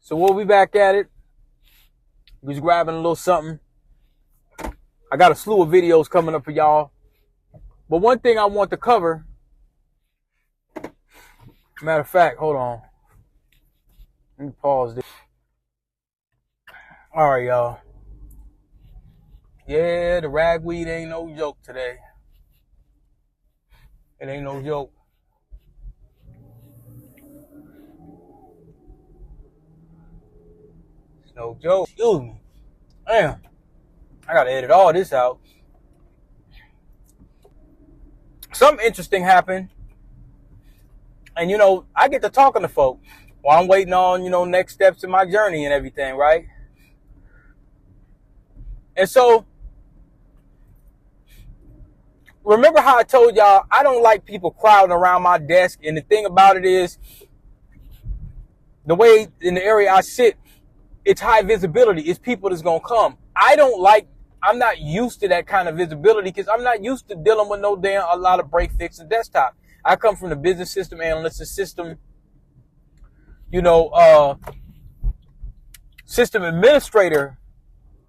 So we'll be back at it. Just grabbing a little something. I got a slew of videos coming up for y'all. But one thing I want to cover, matter of fact, hold on. Let me pause this. All right, y'all. Yeah, the ragweed ain't no joke today. It ain't no joke. It's no joke. Excuse me. Damn. I gotta edit all this out. Something interesting happened. And, I get to talking to folk while I'm waiting on, next steps in my journey and everything, right? And so, remember how I told y'all I don't like people crowding around my desk. And the thing about it is, the way in the area I sit, it's high visibility. It's people that's going to come. I'm not used to that kind of visibility because I'm not used to dealing with a lot of break fix and desktop. I come from the business system analyst, the system, system administrator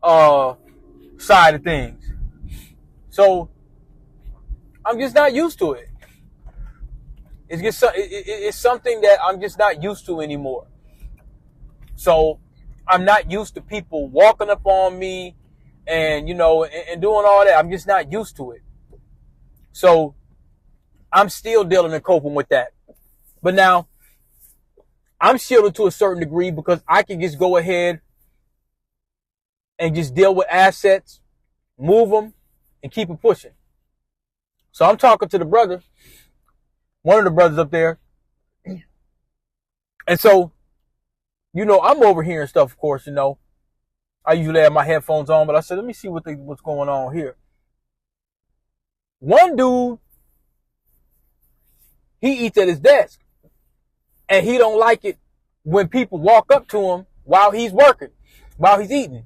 side of things. So I'm just not used to it. It's something that I'm just not used to anymore. So I'm not used to people walking up on me and doing all that. I'm just not used to it. So I'm still dealing and coping with that. But now I'm shielded to a certain degree because I can just go ahead and just deal with assets, move them, and keep it pushing. So I'm talking to the brother, one of the brothers up there. And so, I'm overhearing stuff, of course, I usually have my headphones on, but I said, let me see what's going on here. One dude, he eats at his desk, and he don't like it when people walk up to him while he's working, while he's eating.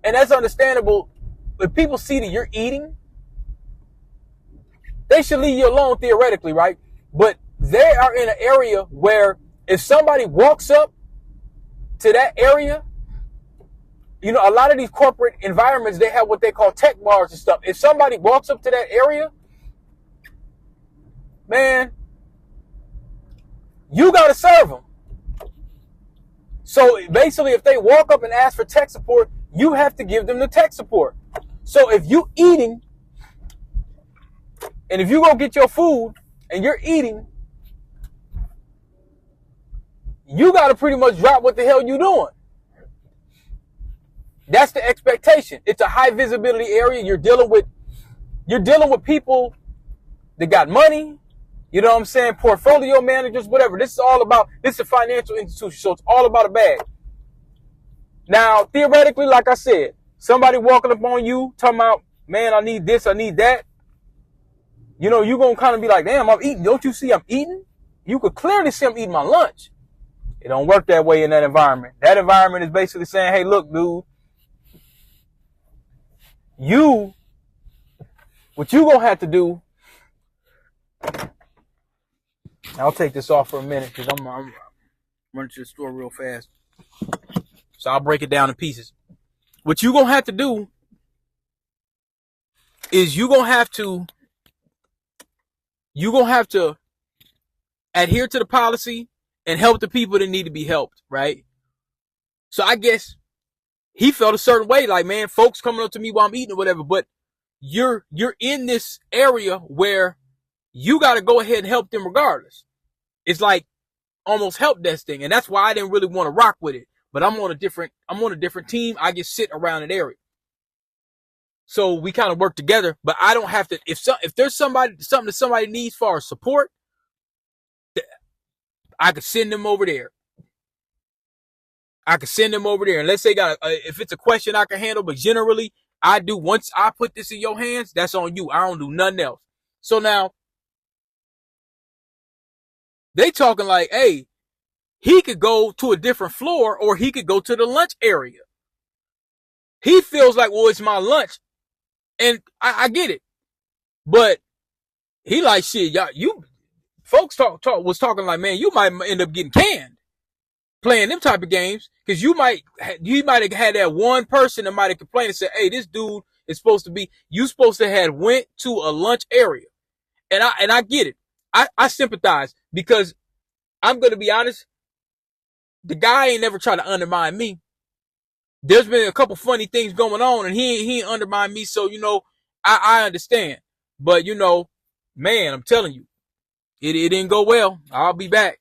And that's understandable. If people see that you're eating, they should leave you alone theoretically, right? But they are in an area where if somebody walks up to that area, a lot of these corporate environments, they have what they call tech bars and stuff. If somebody walks up to that area, man, you got to serve them. So basically, if they walk up and ask for tech support, you have to give them the tech support. So if you eating, and if you go get your food and you're eating, you got to pretty much drop what the hell you doing. That's the expectation. It's a high visibility area. You're dealing with people that got money. You know what I'm saying? Portfolio managers, whatever. This is a financial institution, so it's all about a bag. Now, theoretically, like I said, somebody walking up on you, talking about, man, I need this, I need that. You're going to kind of be like, damn, I'm eating. Don't you see I'm eating? You could clearly see I'm eating my lunch. It don't work that way in that environment. That environment is basically saying, hey, look, dude, what you going to have to do, I'll take this off for a minute because I'm running to the store real fast. So I'll break it down in pieces. What you going to have to do is you're going to have to adhere to the policy and help the people that need to be helped, right? So I guess he felt a certain way, like, man, folks coming up to me while I'm eating or whatever, but you're in this area where you got to go ahead and help them regardless. It's like almost help desk thing, and that's why I didn't really want to rock with it. But I'm on a different team. I just sit around that area. So we kind of work together, but I don't have to. If there's something that somebody needs for support, I could send them over there. And let's say if it's a question I can handle, but generally I do. Once I put this in your hands, that's on you. I don't do nothing else. So now they talking like, hey, he could go to a different floor or he could go to the lunch area. He feels like, well, it's my lunch. And I get it. But he like, shit, y'all, you folks was talking like, man, you might end up getting canned. playing them type of games, because you might have had that one person that might have complained and said, hey, this dude is supposed to be, you supposed to have went to a lunch area. And I get it. I sympathize, because I'm going to be honest, the guy ain't never tried to undermine me. There's been a couple funny things going on, and he ain't undermined me. So, I understand. But, man, I'm telling you, it didn't go well. I'll be back.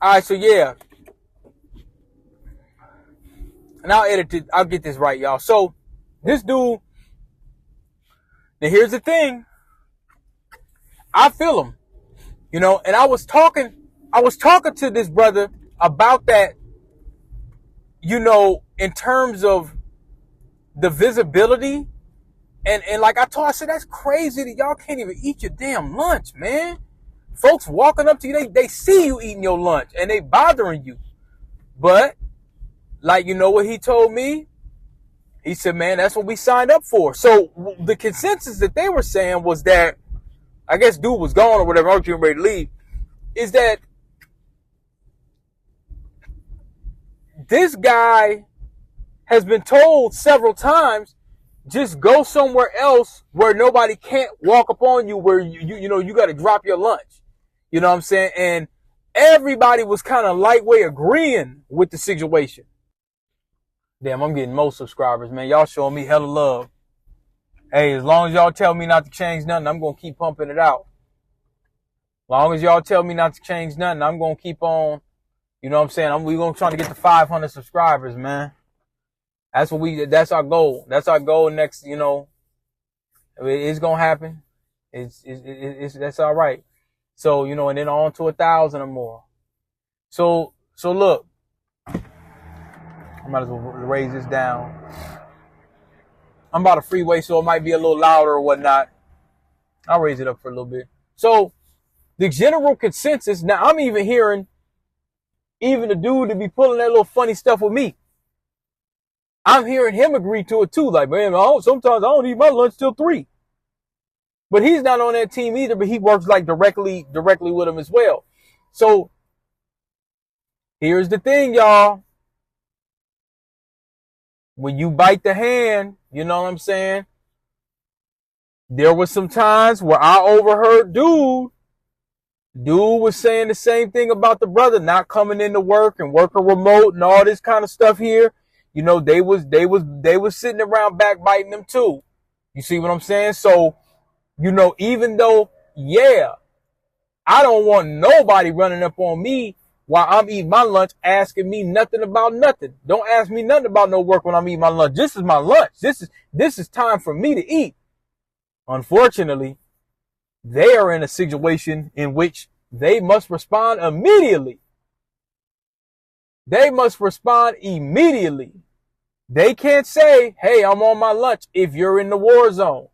All right, so yeah. And I'll get this right, y'all. So, this dude, now here's the thing. I feel him, and I was talking to this brother about that, in terms of the visibility. And like I said, that's crazy that y'all can't even eat your damn lunch, man. Folks walking up to you, they see you eating your lunch and they bothering you. But, like, what he told me? He said, man, that's what we signed up for. So the consensus that they were saying was that, I guess dude was gone or whatever, I was getting ready to leave, is that this guy has been told several times, just go somewhere else where nobody can't walk up on you, where you got to drop your lunch. You know what I'm saying? And everybody was kind of lightweight agreeing with the situation. Damn, I'm getting most subscribers, man. Y'all showing me hella love. Hey, as long as y'all tell me not to change nothing, I'm going to keep pumping it out. As long as y'all tell me not to change nothing, I'm going to keep on, you know what I'm saying? We're going to try to get to 500 subscribers, man. That's our goal. That's our goal next, it's going to happen. That's all right. So, and then on to 1,000 or more. So look, I might as well raise this down. I'm about a freeway, so it might be a little louder or whatnot. I'll raise it up for a little bit. So the general consensus, now I'm even hearing even the dude to be pulling that little funny stuff with me. I'm hearing him agree to it too. Like, man, sometimes I don't eat my lunch till 3. But he's not on that team either, but he works like directly with him as well. So here's the thing, y'all. When you bite the hand, you know what I'm saying? There was some times where I overheard dude was saying the same thing about the brother not coming into work and working remote and all this kind of stuff here. They was sitting around backbiting them too. You see what I'm saying? So, even though, yeah, I don't want nobody running up on me while I'm eating my lunch, asking me nothing about nothing. Don't ask me nothing about no work when I'm eating my lunch. This is my lunch. This is time for me to eat. Unfortunately, they are in a situation in which they must respond immediately. They must respond immediately. They can't say, hey, I'm on my lunch if you're in the war zone.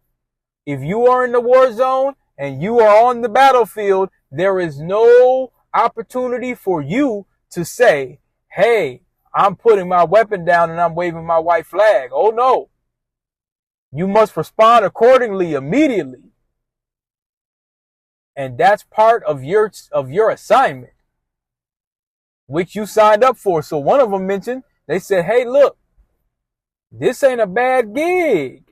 If you are in the war zone and you are on the battlefield, there is no opportunity for you to say, hey, I'm putting my weapon down and I'm waving my white flag. Oh, no. You must respond accordingly immediately. And that's part of your assignment, which you signed up for. So one of them mentioned, they said, hey, look, this ain't a bad gig.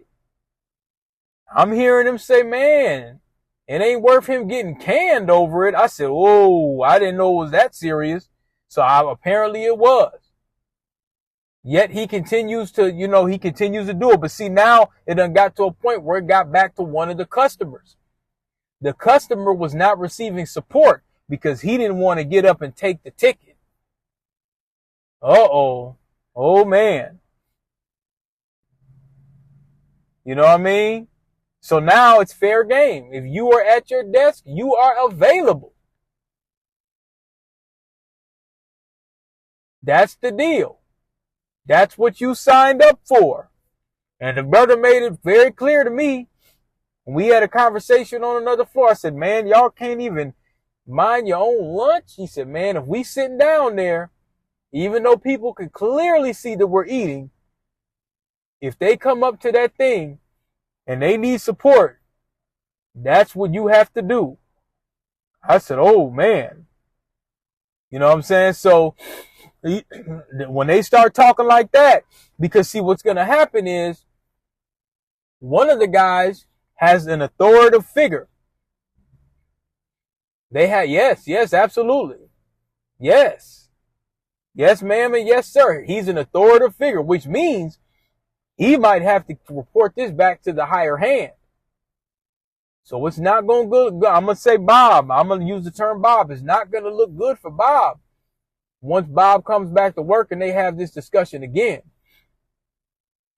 I'm hearing him say, man, it ain't worth him getting canned over it. I said, whoa, I didn't know it was that serious. So apparently it was. Yet he continues to do it. But see, now it done got to a point where it got back to one of the customers. The customer was not receiving support because he didn't want to get up and take the ticket. Uh-oh. Oh, man. You know what I mean? So now it's fair game. If you are at your desk, you are available. That's the deal. That's what you signed up for. And the brother made it very clear to me. We had a conversation on another floor. I said, man, y'all can't even mind your own lunch. He said, man, if we sitting down there, even though people can clearly see that we're eating, if they come up to that thing and they need support, that's what you have to do. I said, oh, man. You know what I'm saying? So when they start talking like that, because see, what's going to happen is one of the guys has an authoritative figure. They have, yes, absolutely. Yes, ma'am, and yes, sir. He's an authoritative figure, which means he might have to report this back to the higher hand. So it's not going to go. I'm going to say Bob. I'm going to use the term Bob. It's not going to look good for Bob once Bob comes back to work and they have this discussion again.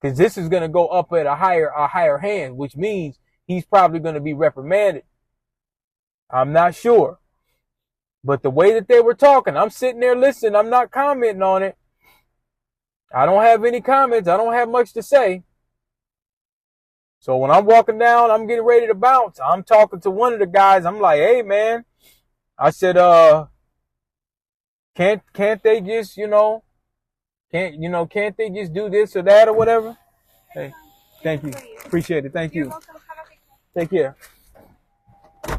Because this is going to go up at a higher hand, which means he's probably going to be reprimanded. I'm not sure. But the way that they were talking, I'm sitting there listening. I'm not commenting on it. I don't have any comments. I don't have much to say. So when I'm walking down, I'm getting ready to bounce. I'm talking to one of the guys. I'm like, hey, man. I said, can't they just, can't they just do this or that or whatever? Hey, thank you. Appreciate it. Thank you. Take care.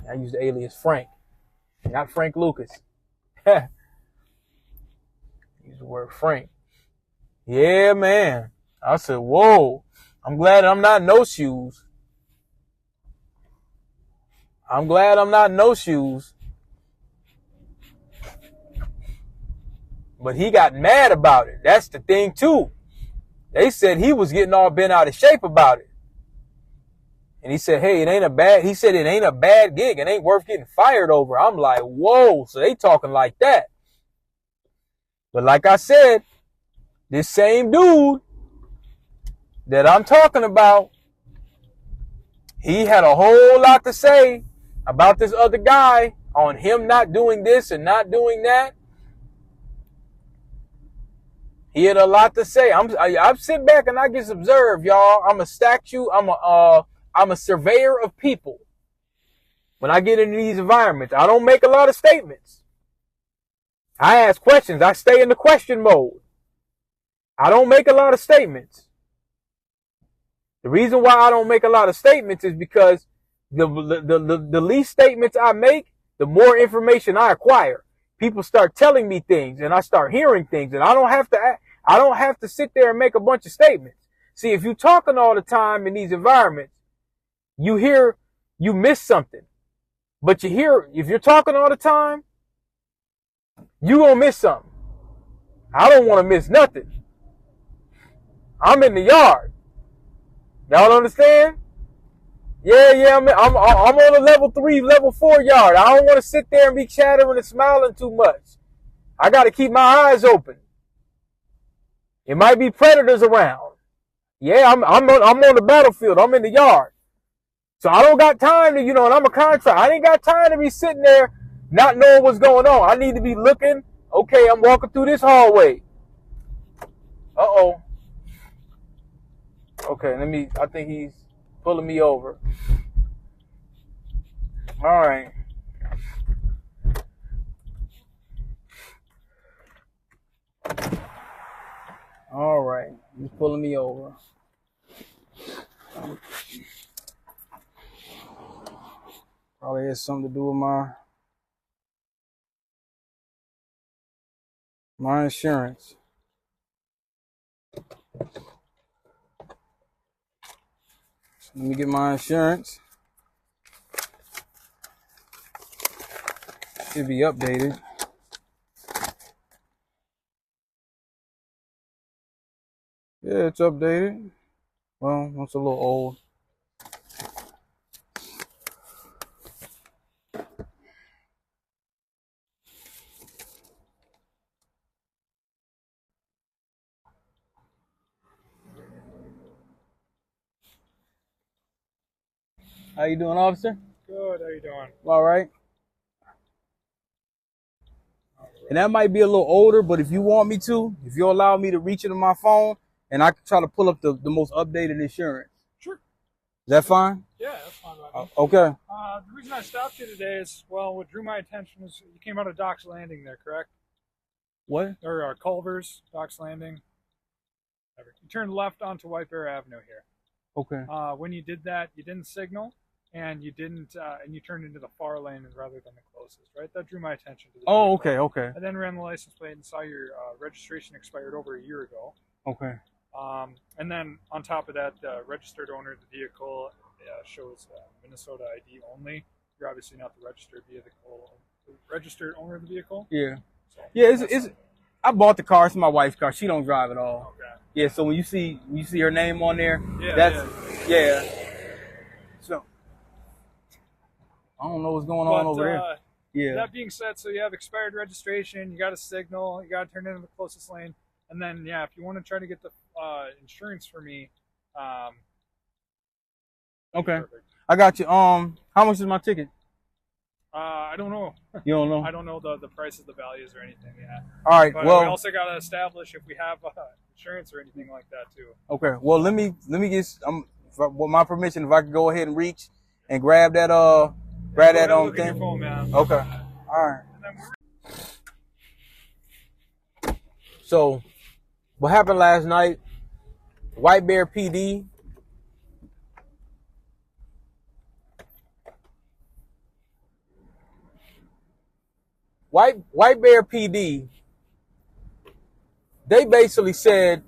I use the alias Frank, not Frank Lucas. Use the word Frank. Yeah, man. I said, whoa. I'm glad I'm not no shoes. I'm glad I'm not no shoes. But he got mad about it. That's the thing, too. They said he was getting all bent out of shape about it. And he said, hey, it ain't a bad gig. It ain't worth getting fired over. I'm like, whoa. So they talking like that. But like I said, this same dude that I'm talking about, he had a whole lot to say about this other guy on him not doing this and not doing that. He had a lot to say. I sit back and I just observe, y'all. I'm a statue. I'm a surveyor of people. When I get into these environments, I don't make a lot of statements. I ask questions. I stay in the question mode. I don't make a lot of statements. The reason why I don't make a lot of statements is because the least statements I make, the more information I acquire. People start telling me things and I start hearing things, and I don't have to sit there and make a bunch of statements. See, if you're talking all the time in these environments, you miss something. But if you're talking all the time, you gonna miss something. I don't want to miss nothing. I'm in the yard. Y'all understand? Yeah, I'm on a level 3, level 4 yard. I don't want to sit there and be chattering and smiling too much. I got to keep my eyes open. It might be predators around. Yeah, I'm on the battlefield. I'm in the yard. So I don't got time to, and I'm a contractor. I ain't got time to be sitting there not knowing what's going on. I need to be looking. Okay, I'm walking through this hallway. Uh-oh. Okay, I think he's pulling me over. All right. All right. He's pulling me over. Probably has something to do with my insurance. So let me get my insurance. Should be updated. Yeah, it's updated. Well, it's a little old. How you doing, officer? Good. How you doing? All right. And that might be a little older, but if you want me to, if you allow me to reach into my phone, and I can try to pull up the most updated insurance. Sure. Is that fine? Yeah, that's fine by me. Okay. The reason I stopped you today is, well, what drew my attention was you came out of Doc's Landing there, correct? What? Or Culver's, Doc's Landing. You turned left onto White Bear Avenue here. Okay. When you did that, you didn't signal. and you didn't, and you turned into the far lane rather than the closest, right? That drew my attention to the Oh, vehicle. okay. I then ran the license plate and saw your registration expired over a year ago. Okay. And then on top of that, the registered owner of the vehicle shows Minnesota ID only. You're obviously not the registered owner of the vehicle. Yeah. So Yeah, it's I bought the car. It's my wife's car. She don't drive at all. okay. Yeah, so when you see her name on there, Yeah, that's yeah. So I don't know what's going on over there. Yeah. That being said, so you have expired registration, you got a signal, you got to turn into the closest lane, and then if you want to try to get the insurance for me, okay, perfect. I got you. How much is my ticket? I don't know. You don't know? I don't know the prices, the values, or anything. Yeah. All right. But well, we also got to establish if we have insurance or anything like that too. Okay. Well, let me get with my permission, if I could go ahead and reach and grab that thing. Your phone, man. Okay. All right. So, what happened last night? White Bear PD. White Bear PD. They basically said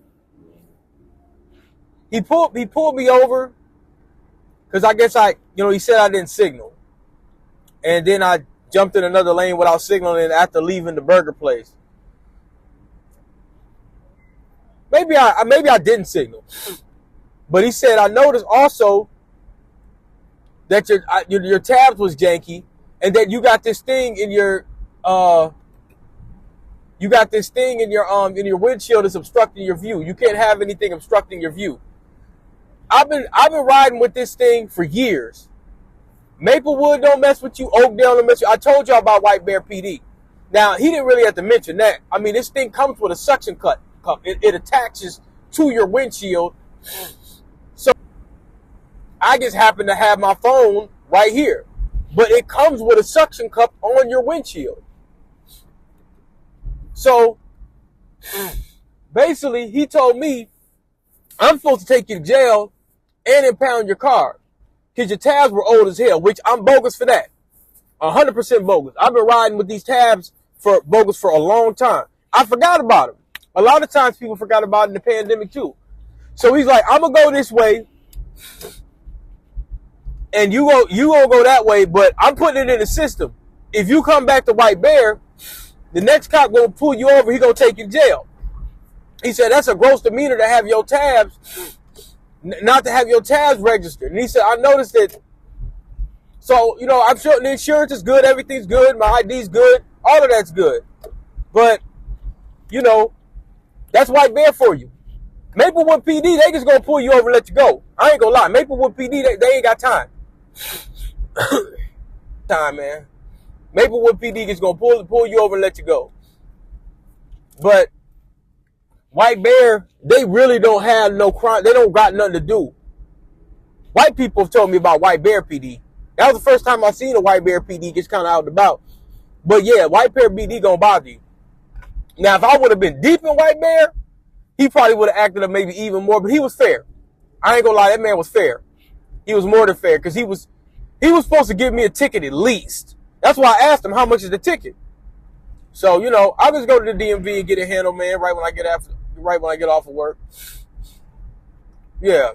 he pulled me over because I guess he said I didn't signal, and then I jumped in another lane without signaling after leaving the burger place. Maybe I didn't signal, but he said I noticed also that your tabs was janky, and that you got this thing in your windshield that's obstructing your view. You can't have anything obstructing your view. I've been riding with this thing for years. Maplewood don't mess with you. Oakdale don't mess with you. I told y'all about White Bear PD. Now, he didn't really have to mention that. I mean, this thing comes with a suction cup. It attaches to your windshield. So I just happen to have my phone right here. But it comes with a suction cup on your windshield. So basically, he told me I'm supposed to take you to jail and impound your car because your tabs were old as hell, which I'm bogus for that. 100% bogus. I've been riding with these tabs for a long time. I forgot about them. A lot of times people forgot about it in the pandemic too. So he's like, I'm going to go this way and you gonna go that way, but I'm putting it in the system. If you come back to White Bear, the next cop gonna pull you over, he gonna take you to jail. He said, that's a gross demeanor to have your tabs, not to have your tabs registered. And he said, I noticed that. So, I'm sure the insurance is good, everything's good, my ID's good, all of that's good. But, that's White Bear for you. Maplewood PD, they just gonna pull you over and let you go. I ain't gonna lie. Maplewood PD, they ain't got time. Man. Maplewood PD is gonna pull you over and let you go. But White Bear, they really don't have no crime. They don't got nothing to do. White people have told me about White Bear PD. That was the first time I seen a White Bear PD just kind of out and about. But yeah, White Bear PD gonna bother you. Now, if I would have been deep in White Bear, he probably would have acted up maybe even more. But he was fair. I ain't gonna lie, that man was fair. He was more than fair because he was supposed to give me a ticket at least. That's why I asked him how much is the ticket. So I'll just go to the DMV and get it handled, man. Right when I get off of work. Yeah.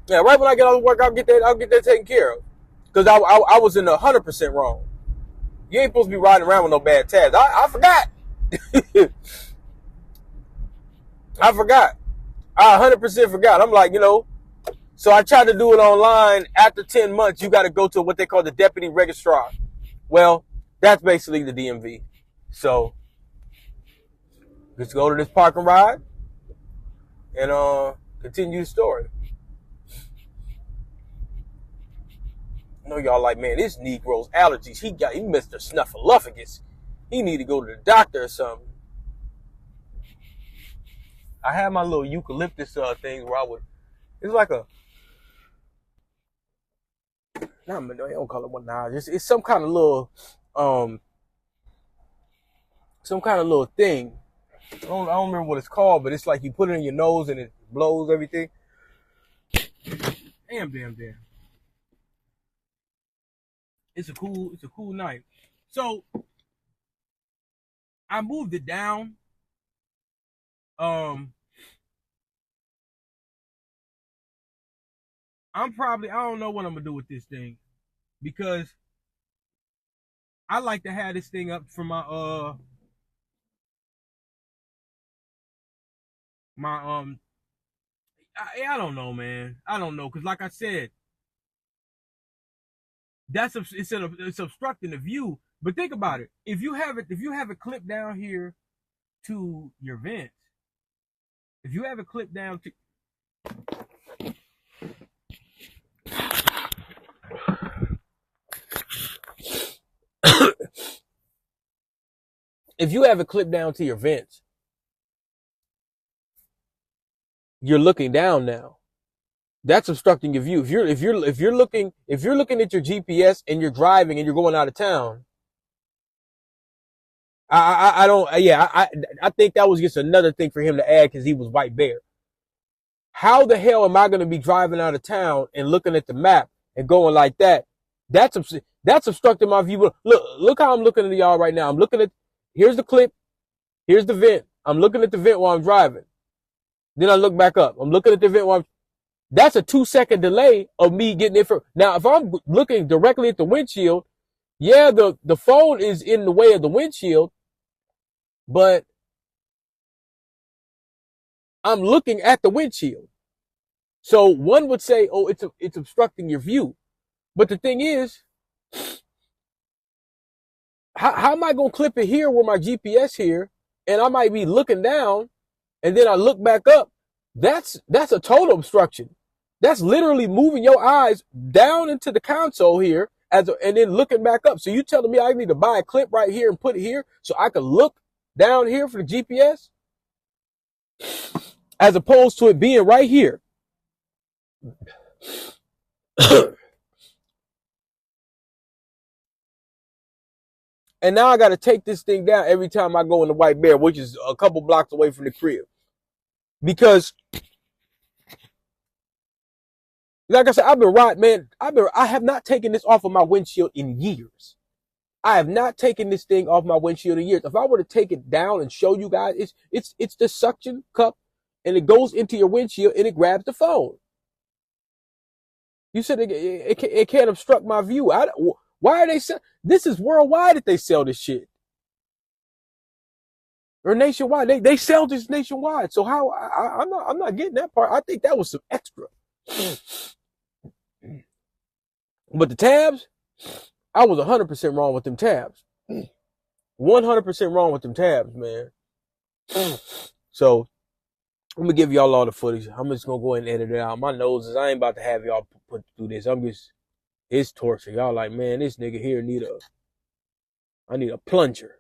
Right when I get off of work, I'll get that taken care of. Because I was in 100% wrong. You ain't supposed to be riding around with no bad tabs. I forgot. I forgot. I 100% forgot. I'm like, so I tried to do it online. After 10 months, you got to go to what they call the deputy registrar. Well, that's basically the DMV. So just go to this park and ride and continue the story. I know y'all like, man, this Negro's allergies. He Mr. Snuffleupagus. He need to go to the doctor or something. I had my little eucalyptus things where it's like a, I don't call it one now. It's some kind of little thing. I don't remember what it's called, but it's like you put it in your nose and it blows everything. Damn. It's a cool night. So I moved it down. Um, I don't know what I'm gonna do with this thing because I like to have this thing up for my I don't know, man. I don't know because like I said, it's obstructing the view. But think about it. If you have it clipped down here to your vents, if you have it clipped down to if you have it clipped down to your vents, you're looking down now. That's obstructing your view. If you're looking at your GPS and you're driving and you're going out of town, I don't yeah I think that was just another thing for him to add because he was white bear. How the hell am I going to be driving out of town and looking at the map and going like that? That's obstructing my view. Look how I'm looking at y'all right now. I'm looking at here's the clip, here's the vent. I'm looking at the vent while I'm driving. Then I look back up. I'm looking at the vent while I'm that's a 2-second delay of me getting it from. Now, if I'm looking directly at the windshield, yeah, the phone is in the way of the windshield, but I'm looking at the windshield. So one would say, oh, it's obstructing your view. But the thing is, how am I going to clip it here with my GPS here? And I might be looking down and then I look back up. That's a total obstruction. That's literally moving your eyes down into the console here and then looking back up. So you telling me I need to buy a clip right here and put it here so I can look down here for the GPS as opposed to it being right here. And now I got to take this thing down every time I go in the White Bear, which is a couple blocks away from the crib. Because like I said, I've been riding, man. I have not taken this off of my windshield in years. I have not taken this thing off my windshield in years. If I were to take it down and show you guys, it's the suction cup, and it goes into your windshield and it grabs the phone. You said it can't obstruct my view. Why are they sell? This is worldwide that they sell this shit, or nationwide. They sell this nationwide. So how I'm not getting that part. I think that was some extra. But the tabs, I was 100% wrong with them tabs. 100% wrong with them tabs, man. So I'm gonna give y'all all the footage. I'm just gonna go ahead and edit it out. My nose is I ain't about to have y'all put through this. It's torture. Y'all like, man, this nigga here I need a plunger.